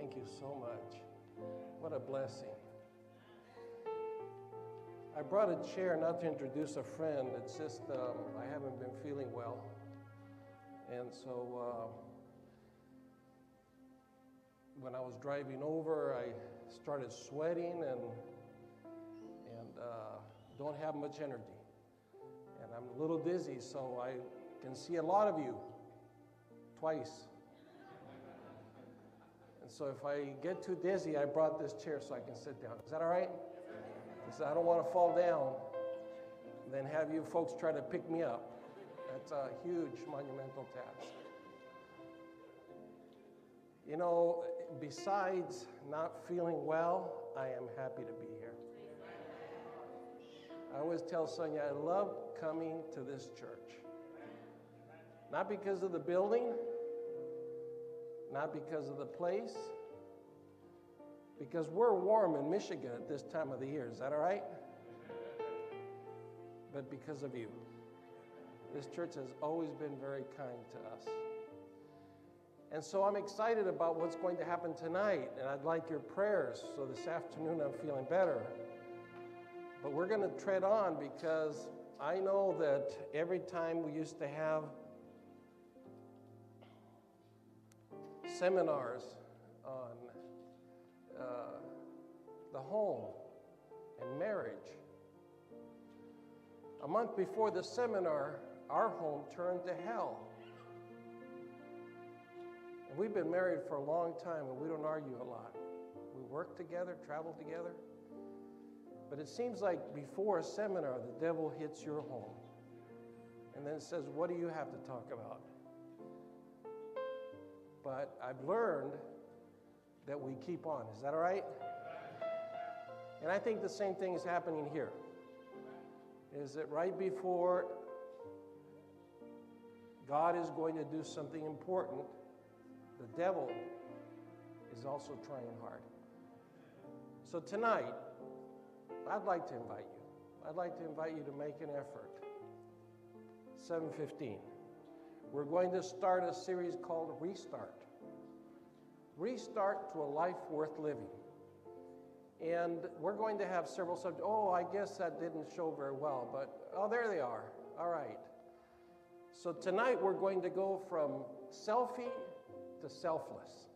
Thank you so much. What a blessing. I brought a chair not to introduce a friend. It's just I haven't been feeling well. And so when I was driving over, I started sweating and don't have much energy. And I'm a little dizzy, so I can see a lot of you twice. And so if I get too dizzy, I brought this chair so I can sit down. Is that all right? Because I don't want to fall down and then have you folks try to pick me up. That's a huge monumental task. You know, besides not feeling well, I am happy to be here. I always tell Sonia, I love coming to this church. Not because of the building, not because of the place, because we're warm in Michigan at this time of the year. Is that all right? But because of you. This church has always been very kind to us. And so I'm excited about what's going to happen tonight, and I'd like your prayers. So this afternoon I'm feeling better. But we're going to tread on because I know that every time we used to have seminars on the home and marriage, a month before the seminar, our home turned to hell. And we've been married for a long time, and we don't argue a lot. We work together, travel together. But it seems like before a seminar, the devil hits your home and then says, what do you have to talk about? But I've learned that we keep on. Is that all right? And I think the same thing is happening here. Is that right before God is going to do something important, the devil is also trying hard. So tonight, I'd like to invite you. I'd like to invite you to make an effort. 7:15. We're going to start a series called Restart. Restart to a life worth living. And we're going to have several subjects. Oh, I guess that didn't show very well, but oh, there they are. All right. So tonight we're going to go from selfie to selfless.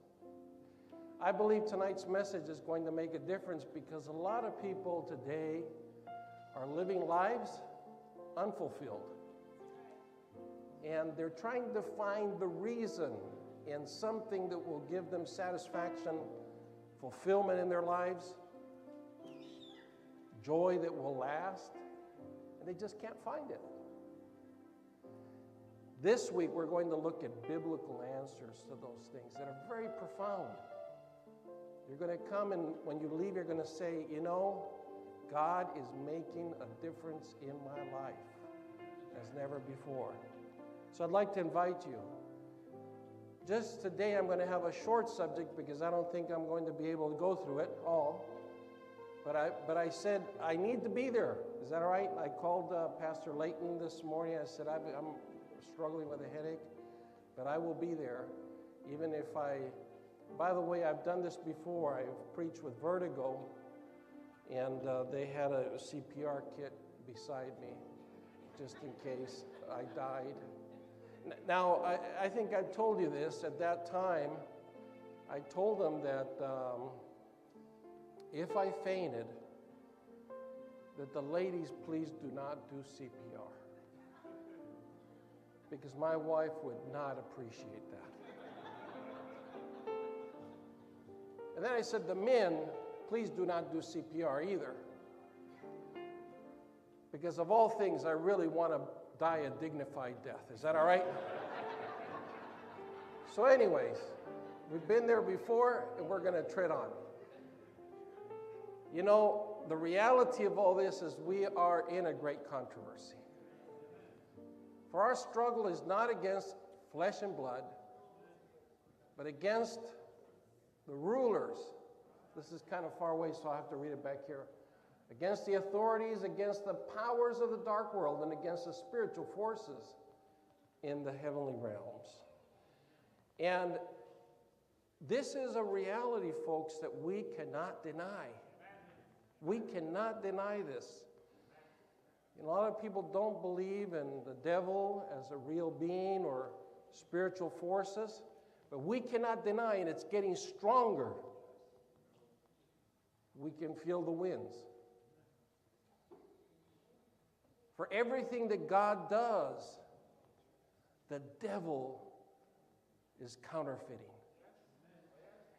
I believe tonight's message is going to make a difference because a lot of people today are living lives unfulfilled. And they're trying to find the reason in something that will give them satisfaction, fulfillment in their lives, joy that will last, and they just can't find it. This week we're going to look at biblical answers to those things that are very profound. You're going to come, and when you leave, you're going to say, you know, God is making a difference in my life as never before. So I'd like to invite you. Just today I'm going to have a short subject because I don't think I'm going to be able to go through it all. But I said, I need to be there. Is that all right? I called Pastor Layton this morning. I said, I'm struggling with a headache, but I will be there even if by the way, I've done this before. I've preached with vertigo, and they had a CPR kit beside me, just in case I died. Now, I think I told you this at that time. I told them that if I fainted, that the ladies please do not do CPR, because my wife would not appreciate that. And then I said, the men, please do not do CPR either. Because of all things, I really want to die a dignified death. Is that all right? So anyways, we've been there before, and we're going to tread on. You know, the reality of all this is we are in a great controversy. For our struggle is not against flesh and blood, but against the rulers. This is kind of far away, so I'll have to read it back here. Against the authorities, against the powers of the dark world, and against the spiritual forces in the heavenly realms. And This is a reality, folks, that we cannot deny. We cannot deny this. A lot of people don't believe in the devil as a real being or spiritual forces, but we cannot deny, and it's getting stronger. We can feel the winds. For everything that God does, the devil is counterfeiting.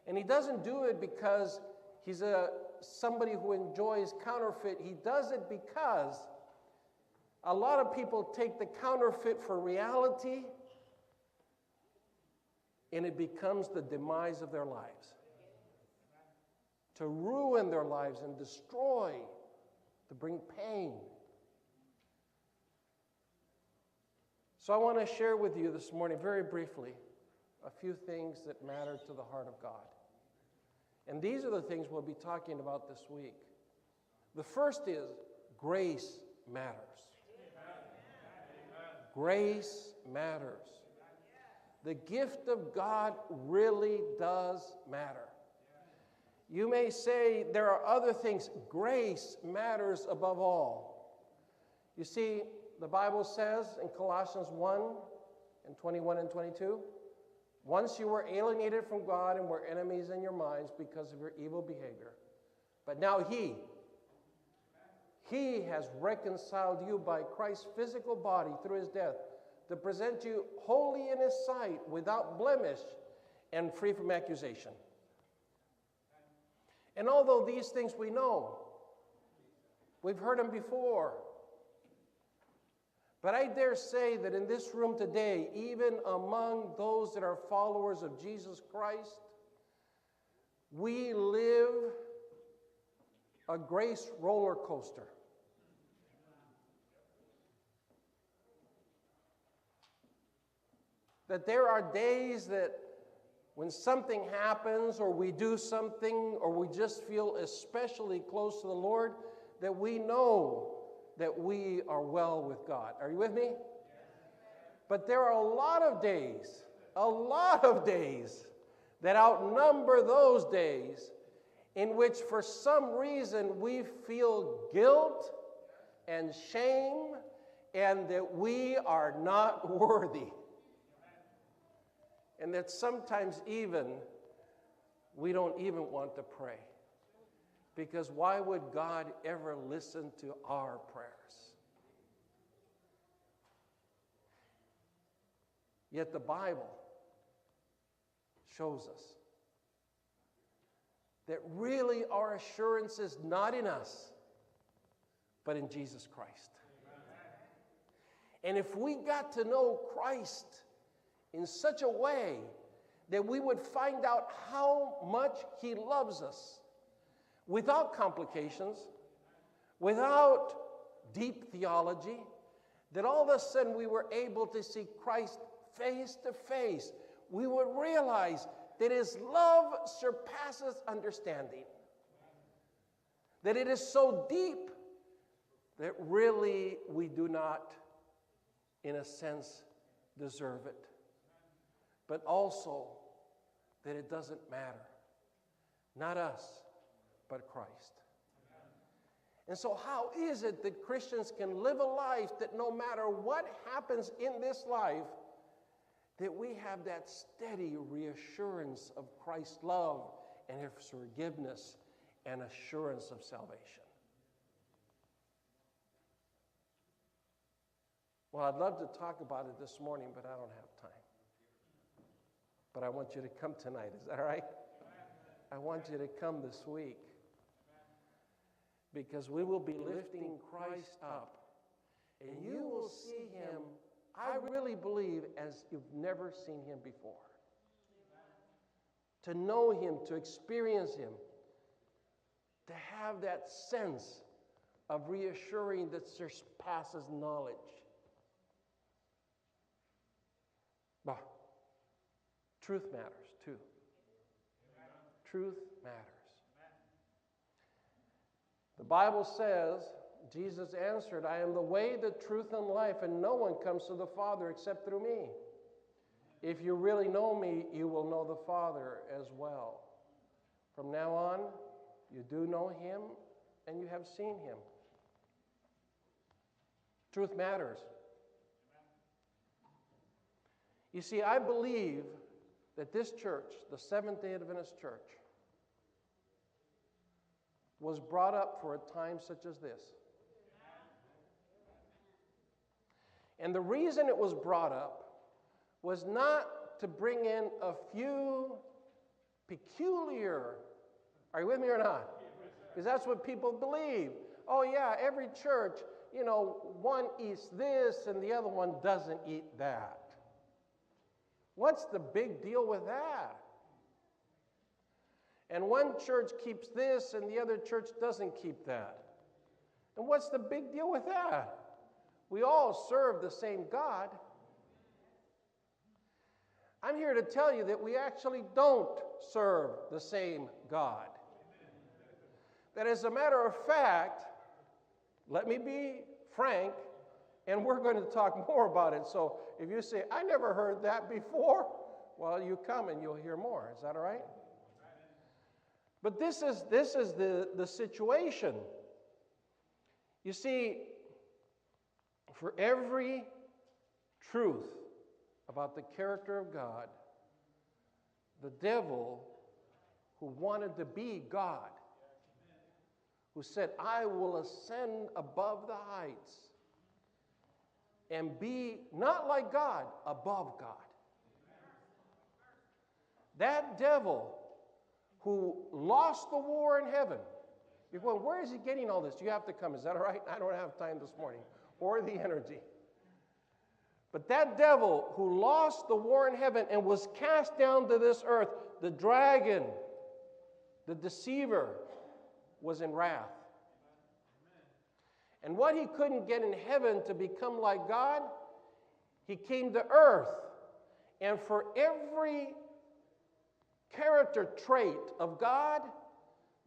And he doesn't do it because he's somebody who enjoys counterfeit. He does it because a lot of people take the counterfeit for reality, and it becomes the demise of their lives. To ruin their lives and destroy, to bring pain. So I want to share with you this morning, very briefly, a few things that matter to the heart of God. And these are the things we'll be talking about this week. The first is grace matters. Grace matters. The gift of God really does matter. You may say there are other things. Grace matters above all. You see, the Bible says in Colossians 1 and 21 and 22, once you were alienated from God and were enemies in your minds because of your evil behavior. But now He has reconciled you by Christ's physical body through His death to present you holy in His sight, without blemish, and free from accusation. And although these things we know, we've heard them before, but I dare say that in this room today, even among those that are followers of Jesus Christ, we live a grace roller coaster. That there are days that when something happens or we do something or we just feel especially close to the Lord, that we know that we are well with God. Are you with me? But there are a lot of days that outnumber those days in which for some reason we feel guilt and shame and that we are not worthy. And that sometimes even we don't even want to pray. Because why would God ever listen to our prayers? Yet the Bible shows us that really our assurance is not in us, but in Jesus Christ. And if we got to know Christ in such a way that we would find out how much He loves us, without complications, without deep theology, that all of a sudden we were able to see Christ face to face, we would realize that His love surpasses understanding. That it is so deep that really we do not, in a sense, deserve it. But also that it doesn't matter. Not us, but Christ. And so how is it that Christians can live a life that no matter what happens in this life, that we have that steady reassurance of Christ's love and His forgiveness and assurance of salvation? Well, I'd love to talk about it this morning, but I don't have time. But I want you to come tonight. Is that all right? I want you to come this week. Because we will be lifting Christ up. And you will see Him, I really believe, as you've never seen Him before. To know Him, to experience Him. To have that sense of reassuring that surpasses knowledge. But truth matters too. Truth matters. The Bible says, Jesus answered, I am the way, the truth, and life, and no one comes to the Father except through me. If you really know me, you will know the Father as well. From now on, you do know him and you have seen him. Truth matters. You see, I believe that this church, the Seventh-day Adventist Church, was brought up for a time such as this. And the reason it was brought up was not to bring in a few peculiar, are you with me or not? Because that's what people believe. Oh yeah, every church, one eats this and the other one doesn't eat that. What's the big deal with that? And one church keeps this and the other church doesn't keep that. And what's the big deal with that? We all serve the same God. I'm here to tell you that we actually don't serve the same God. That as a matter of fact, let me be frank, and we're going to talk more about it. So if you say, I never heard that before, well, you come and you'll hear more. Is that all right? But this is the situation. You see, for every truth about the character of God, the devil, who wanted to be God, who said, I will ascend above the heights and be not like God, above God. That devil who lost the war in heaven, you're going, where is he getting all this? You have to come. Is that all right? I don't have time this morning or the energy. But that devil who lost the war in heaven and was cast down to this earth, the dragon, the deceiver, was in wrath. And what he couldn't get in heaven to become like God, he came to earth. And for every character trait of God,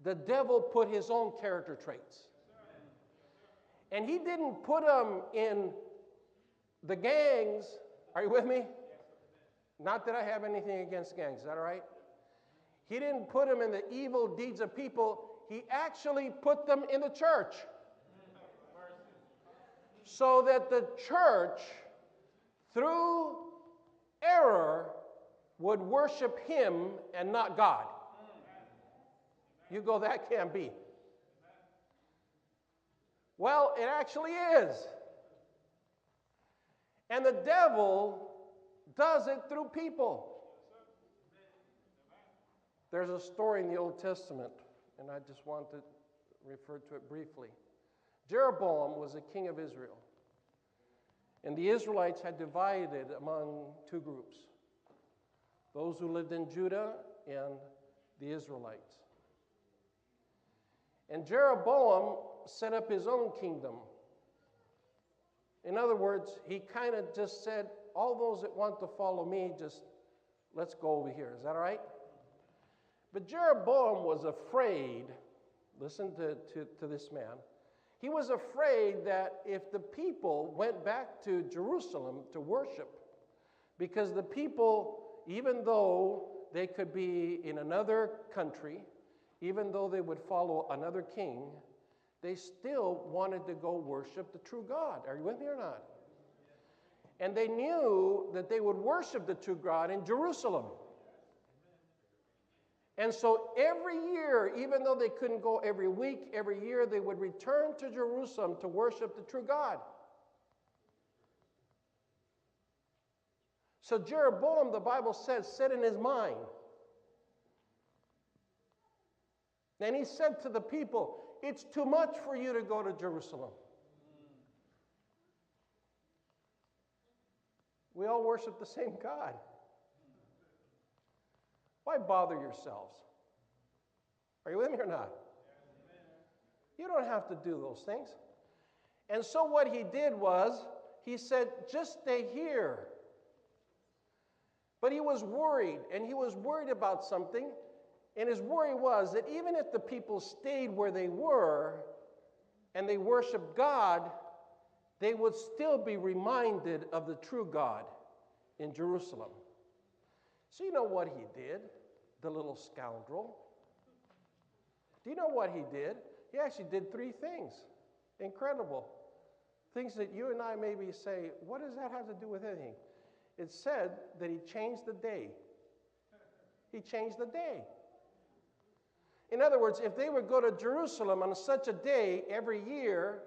the devil put his own character traits. And he didn't put them in the gangs. Are you with me? Not that I have anything against gangs. Is that all right? He didn't put them in the evil deeds of people. He actually put them in the church. So that the church, through error, would worship him and not God. You go, that can't be. Well, it actually is. And the devil does it through people. There's a story in the Old Testament, and I just want to refer to it briefly. Jeroboam was a king of Israel. And the Israelites had divided among two groups. Those who lived in Judah and the Israelites. And Jeroboam set up his own kingdom. In other words, he kind of just said, all those that want to follow me, just let's go over here. Is that all right? But Jeroboam was afraid, listen to this man, he was afraid that if the people went back to Jerusalem to worship, because the people, even though they could be in another country, even though they would follow another king, they still wanted to go worship the true God. Are you with me or not? And they knew that they would worship the true God in Jerusalem. And so every year, even though they couldn't go every week, every year, they would return to Jerusalem to worship the true God. So Jeroboam, the Bible says, said in his mind, and he said to the people, it's too much for you to go to Jerusalem. We all worship the same God. Why bother yourselves? Are you with me or not? You don't have to do those things. And so what he did was, he said, just stay here. But he was worried, and he was worried about something. And his worry was that even if the people stayed where they were and they worshiped God, they would still be reminded of the true God in Jerusalem. So you know what he did, the little scoundrel? Do you know what he did? He actually did 3 things. Incredible. Things that you and I maybe say, what does that have to do with anything? It said that he changed the day. He changed the day. In other words, if they would go to Jerusalem on such a day every year,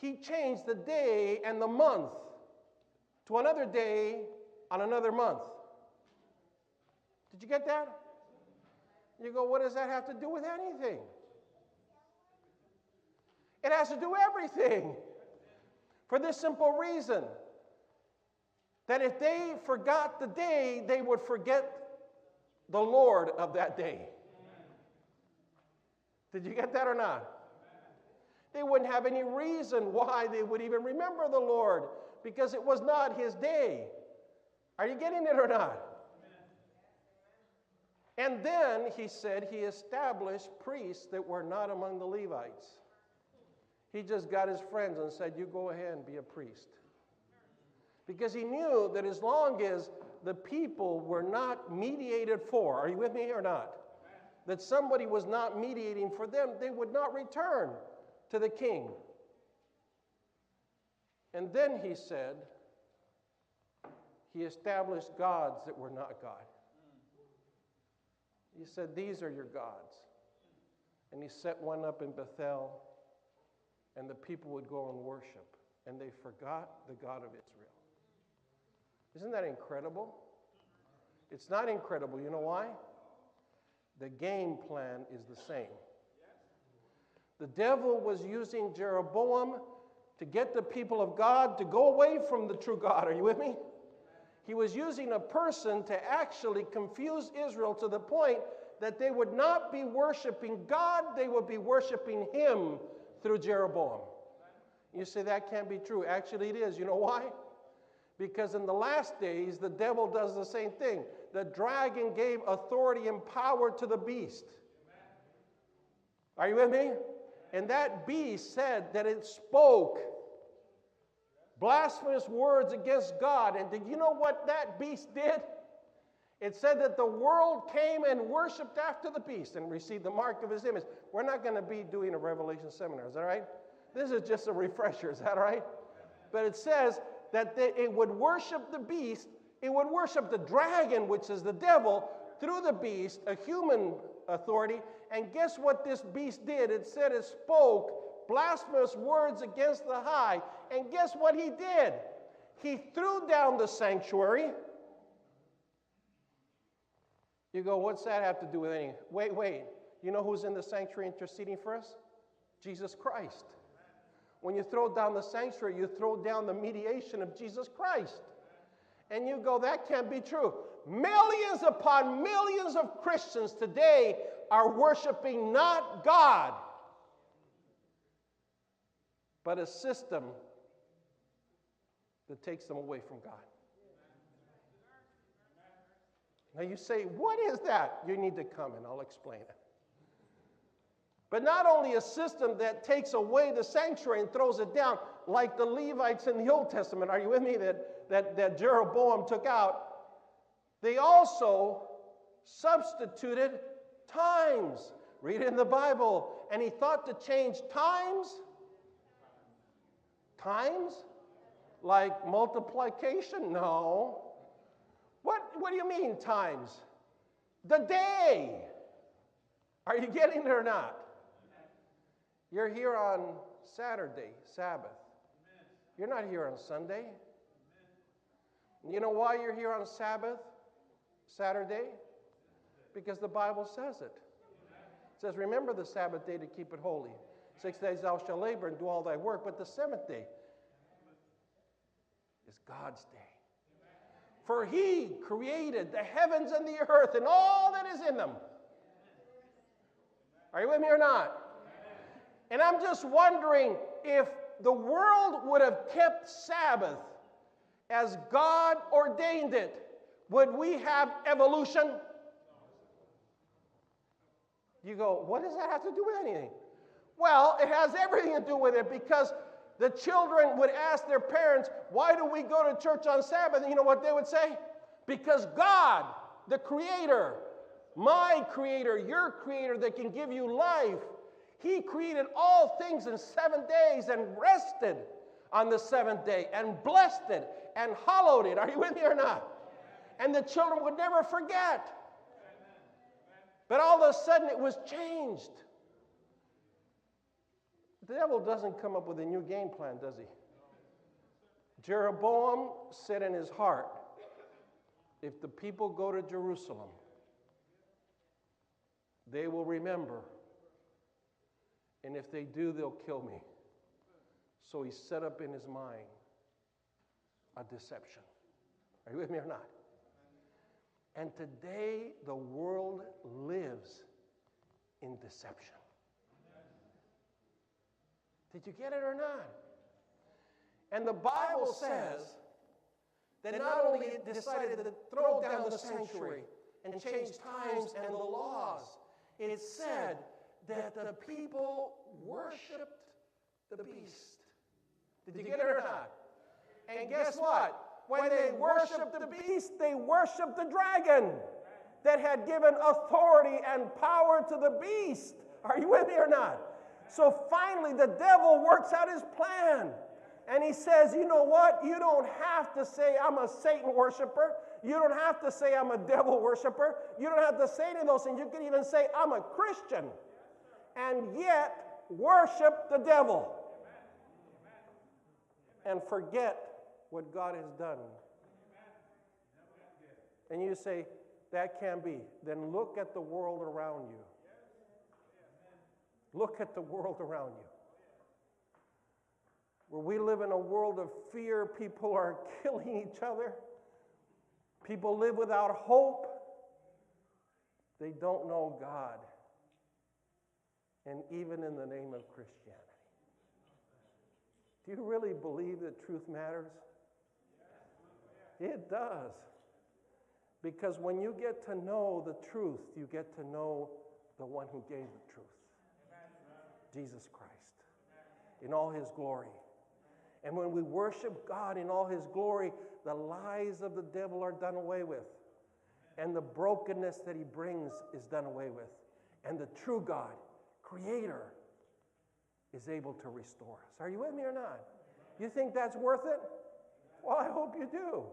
he changed the day and the month to another day on another month. Did you get that? You go, what does that have to do with anything? It has to do everything. For this simple reason, that if they forgot the day, they would forget the Lord of that day. Did you get that or not? They wouldn't have any reason why they would even remember the Lord, because it was not his day. Are you getting it or not? And then he said he established priests that were not among the Levites. He just got his friends and said, you go ahead and be a priest. Because he knew that as long as the people were not mediated for, are you with me or not? That somebody was not mediating for them, they would not return to the king. And then he said, he established gods that were not God. He said, these are your gods. And he set one up in Bethel, and the people would go and worship. And they forgot the God of Israel. Isn't that incredible? It's not incredible. You know why? The game plan is the same. The devil was using Jeroboam to get the people of God to go away from the true God. Are you with me? He was using a person to actually confuse Israel to the point that they would not be worshiping God, they would be worshiping him through Jeroboam. You say that can't be true. Actually, it is. You know why? Because in the last days, the devil does the same thing. The dragon gave authority and power to the beast. Are you with me? And that beast said that it spoke blasphemous words against God. And did you know what that beast did? It said that the world came and worshiped after the beast and received the mark of his image. We're not going to be doing a Revelation seminar, is that right? This is just a refresher, is that right? But it says that it would worship the beast, it would worship the dragon, which is the devil, through the beast, a human authority. And guess what this beast did? It said it spoke blasphemous words against the high. And guess what he did? He threw down the sanctuary. You go, what's that have to do with anything? Wait. You know who's in the sanctuary interceding for us? Jesus Christ. When you throw down the sanctuary, you throw down the mediation of Jesus Christ. And you go, that can't be true. Millions upon millions of Christians today are worshiping not God, but a system that takes them away from God. Now you say, what is that? You need to come and I'll explain it. But not only a system that takes away the sanctuary and throws it down, like the Levites in the Old Testament, are you with me, that Jeroboam took out, they also substituted times. Read it in the Bible. And he thought to change times? Times? Like multiplication? No. What do you mean times? The day. Are you getting it or not? You're here on Saturday, Sabbath. You're not here on Sunday. You know why you're here on Sabbath, Saturday? Because the Bible says it. It says, remember the Sabbath day to keep it holy. 6 days thou shalt labor and do all thy work, but the seventh day is God's day. For he created the heavens and the earth and all that is in them. Are you with me or not? And I'm just wondering if the world would have kept Sabbath as God ordained it, would we have evolution? You go, what does that have to do with anything? Well, it has everything to do with it, because the children would ask their parents, why do we go to church on Sabbath? And you know what they would say? Because God the Creator, my Creator, your Creator that can give you life, He created all things in 7 days and rested on the seventh day and blessed it and hallowed it. Are you with me or not? And the children would never forget. But all of a sudden it was changed. The devil doesn't come up with a new game plan, does he? Jeroboam said in his heart, if the people go to Jerusalem, they will remember. And if they do, they'll kill me. So he set up in his mind a deception. Are you with me or not? And today, the world lives in deception. Did you get it or not? And the Bible says that not only it decided to throw down the sanctuary and change times and the laws, it said that the people worshiped the beast. Did you get it or not? And guess what? When they worshiped the beast, they worshiped the dragon that had given authority and power to the beast. Are you with me or not? So finally, the devil works out his plan. And he says, you know what? You don't have to say I'm a Satan worshiper. You don't have to say I'm a devil worshiper. You don't have to say any of those things. You can even say I'm a Christian and yet worship the devil and forget what God has done. And you say, that can't be. Then look at the world around you. Look at the world around you. Where we live in a world of fear, people are killing each other. People live without hope. They don't know God. And even in the name of Christianity. Do you really believe that truth matters? It does. Because when you get to know the truth, you get to know the one who gave the truth. Jesus Christ. In all his glory. And when we worship God in all his glory, the lies of the devil are done away with. And the brokenness that he brings is done away with. And the true God, Creator, is able to restore us. Are you with me or not? You think that's worth it? Well, I hope you do.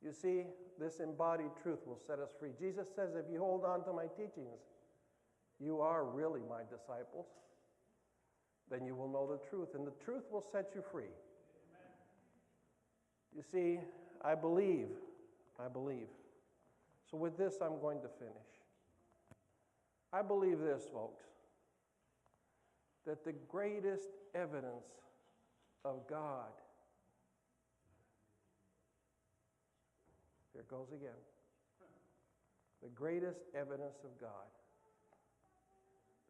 You see, this embodied truth will set us free. Jesus says, if you hold on to my teachings, you are really my disciples. Then you will know the truth, and the truth will set you free. You see, I believe. So with this, I'm going to finish. I believe this, folks, that the greatest evidence of God, here it goes again, the greatest evidence of God,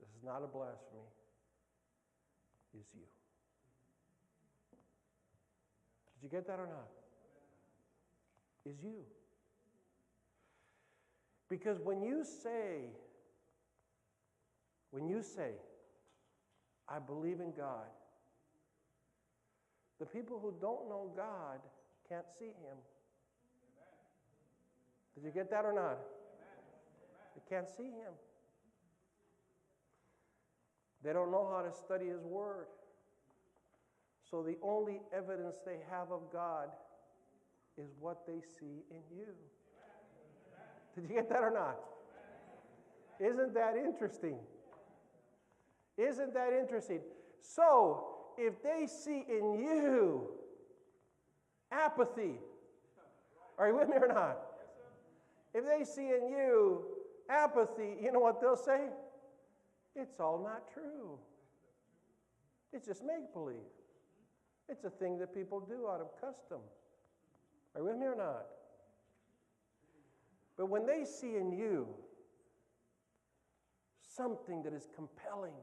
this is not a blasphemy, is you. Did you get that or not? Is you. Because when you say, I believe in God, the people who don't know God can't see him. Did you get that or not? They can't see him. They don't know how to study his word. So the only evidence they have of God is what they see in you. Did you get that or not? Isn't that interesting? Isn't that interesting? So, if they see in you apathy, are you with me or not? If they see in you apathy, you know what they'll say? It's all not true. It's just make-believe. It's a thing that people do out of custom. Are you with me or not? But when they see in you something that is compelling,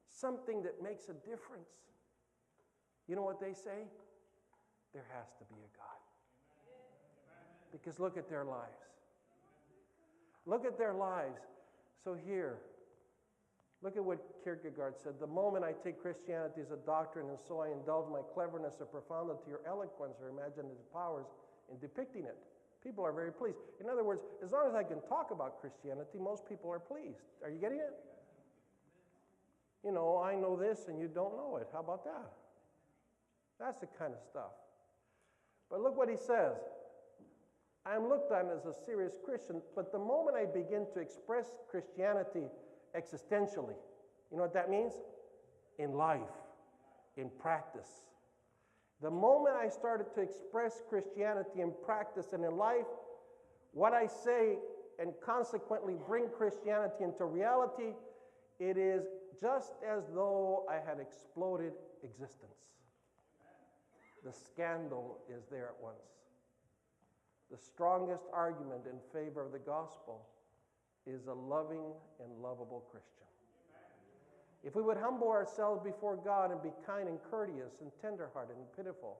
something that makes a difference, you know what they say? There has to be a God. Because look at their lives. Look at their lives. So here, Look at what Kierkegaard said. The moment I take Christianity as a doctrine, and so I indulge my cleverness or profundity or eloquence or imaginative powers in depicting it. People are very pleased. In other words, as long as I can talk about Christianity, most people are pleased. Are you getting it? You know, I know this and you don't know it. How about that? That's the kind of stuff. But look what he says. I am looked on as a serious Christian, but the moment I begin to express Christianity existentially, you know what that means? In life, in practice. The moment I started to express Christianity in practice and in life, what I say and consequently bring Christianity into reality, it is just as though I had exploded existence. The scandal is there at once. The strongest argument in favor of the gospel is a loving and lovable Christian. If we would humble ourselves before God and be kind and courteous and tenderhearted and pitiful,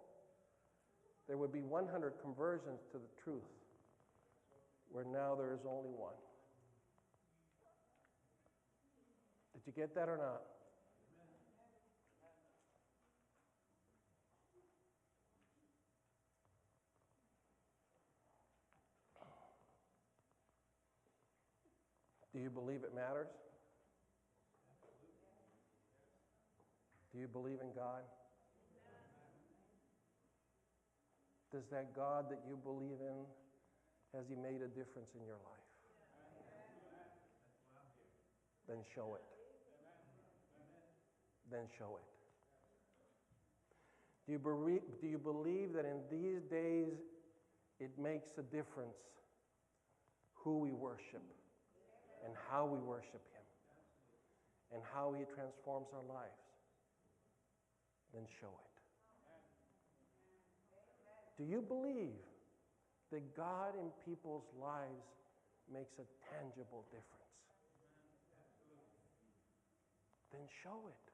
there would be 100 conversions to the truth, where now there is only one. Did you get that or not? Do you believe it matters? Do you believe in God? Does that God that you believe in, has He made a difference in your life? Then show it. Then show it. Do you believe that in these days it makes a difference who we worship and how we worship Him and how He transforms our lives? Then show it. Do you believe that God in people's lives makes a tangible difference? Then show it.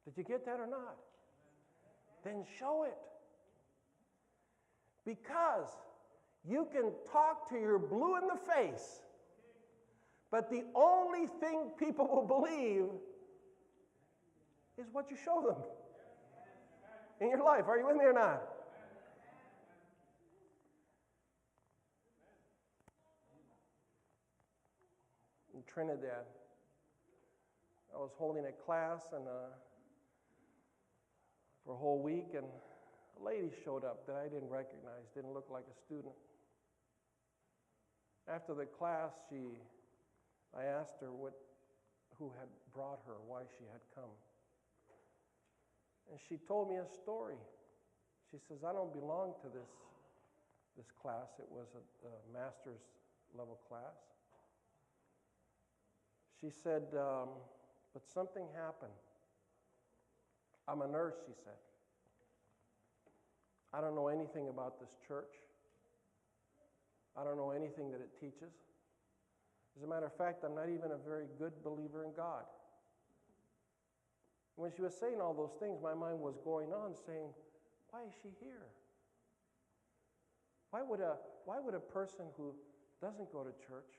Did you get that or not? Then show it. Because you can talk to your blue in the face, but the only thing people will believe is what you show them in your life. Are you with me or not? In Trinidad, I was holding a class and for a whole week, and a lady showed up that I didn't recognize, didn't look like a student. After the class, I asked her who had brought her, why she had come. And she told me a story. She says, I don't belong to this class. It was a master's level class. She said, but something happened. I'm a nurse, she said. I don't know anything about this church. I don't know anything that it teaches. As a matter of fact, I'm not even a very good believer in God. When she was saying all those things, my mind was going on saying, why is she here? Why would a person who doesn't go to church,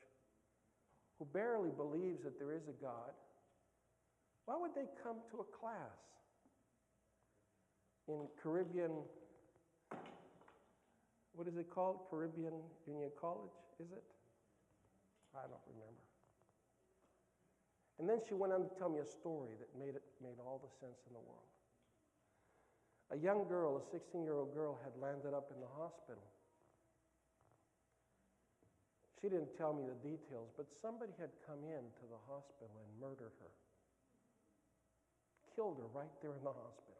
who barely believes that there is a God, why would they come to a class in Caribbean, what is it called? Caribbean Union College, is it? I don't remember. And then she went on to tell me a story that made all the sense in the world. A young girl, a 16-year-old girl, had landed up in the hospital. She didn't tell me the details, but somebody had come into the hospital and murdered her. Killed her right there in the hospital.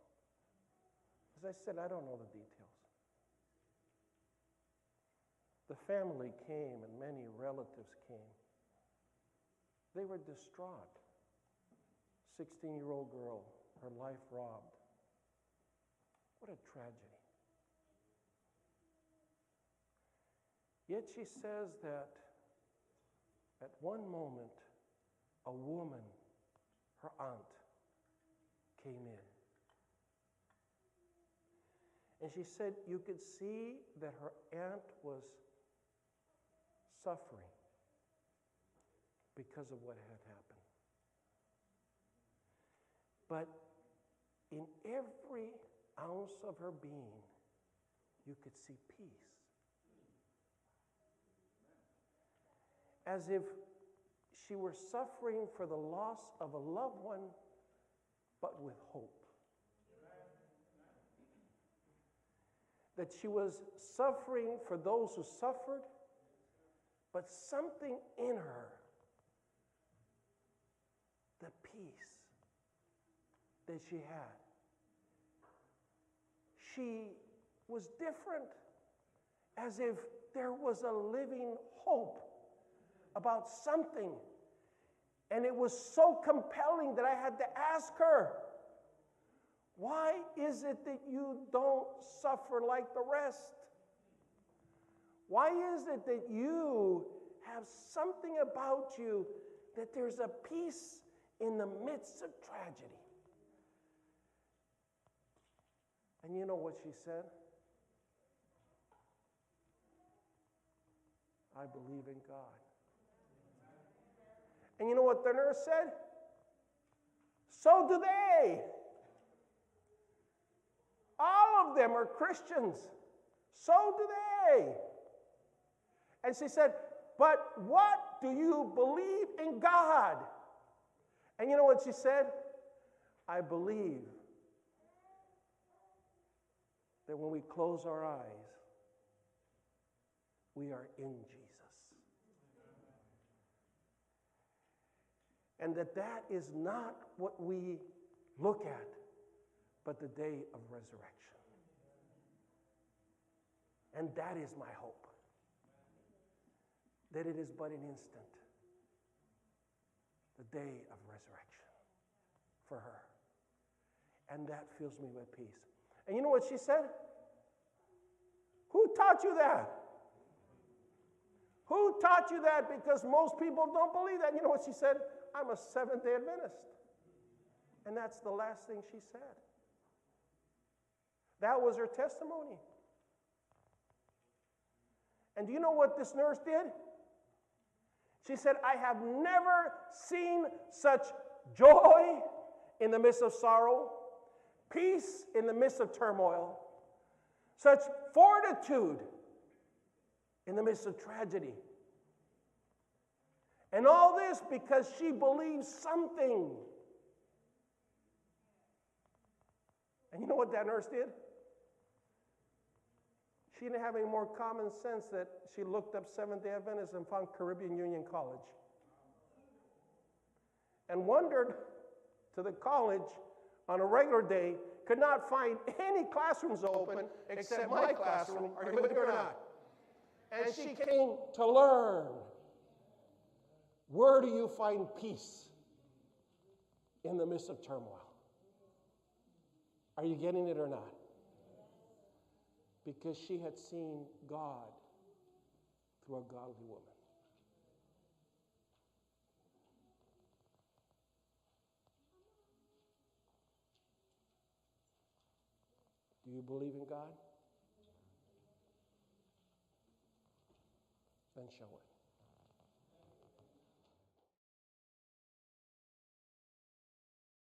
As I said, I don't know the details. The family came and many relatives came. They were distraught. 16-year-old girl, her life robbed. What a tragedy. Yet she says that at one moment, a woman, her aunt, came in. And she said you could see that her aunt was suffering because of what had happened. But in every ounce of her being, you could see peace. As if she were suffering for the loss of a loved one, but with hope. That she was suffering for those who suffered, but something in her, the peace that she had. She was different, as if there was a living hope about something. And it was so compelling that I had to ask her, why is it that you don't suffer like the rest? Why is it that you have something about you that there's a peace in the midst of tragedy? And you know what she said? I believe in God. And you know what the nurse said? So do they. All of them are Christians. So do they. And she said, but what do you believe in God? And you know what she said? I believe that when we close our eyes, we are in Jesus. And that is not what we look at, but the day of resurrection. And that is my hope. That it is but an instant. The day of resurrection for her. And that fills me with peace. And you know what she said? Who taught you that? Who taught you that? Because most people don't believe that. And you know what she said? I'm a Seventh-day Adventist. And that's the last thing she said. That was her testimony. And do you know what this nurse did? She said, I have never seen such joy in the midst of sorrow, peace in the midst of turmoil, such fortitude in the midst of tragedy. And all this because she believes something. And you know what that nurse did? She didn't have any more common sense that she looked up Seventh-day Adventists and found Caribbean Union College. And wandered to the college on a regular day, could not find any classrooms open except my classroom. Are you with me or not? And she came to learn. Where do you find peace in the midst of turmoil? Are you getting it or not? Because she had seen God through a godly woman. Do you believe in God? Then show it.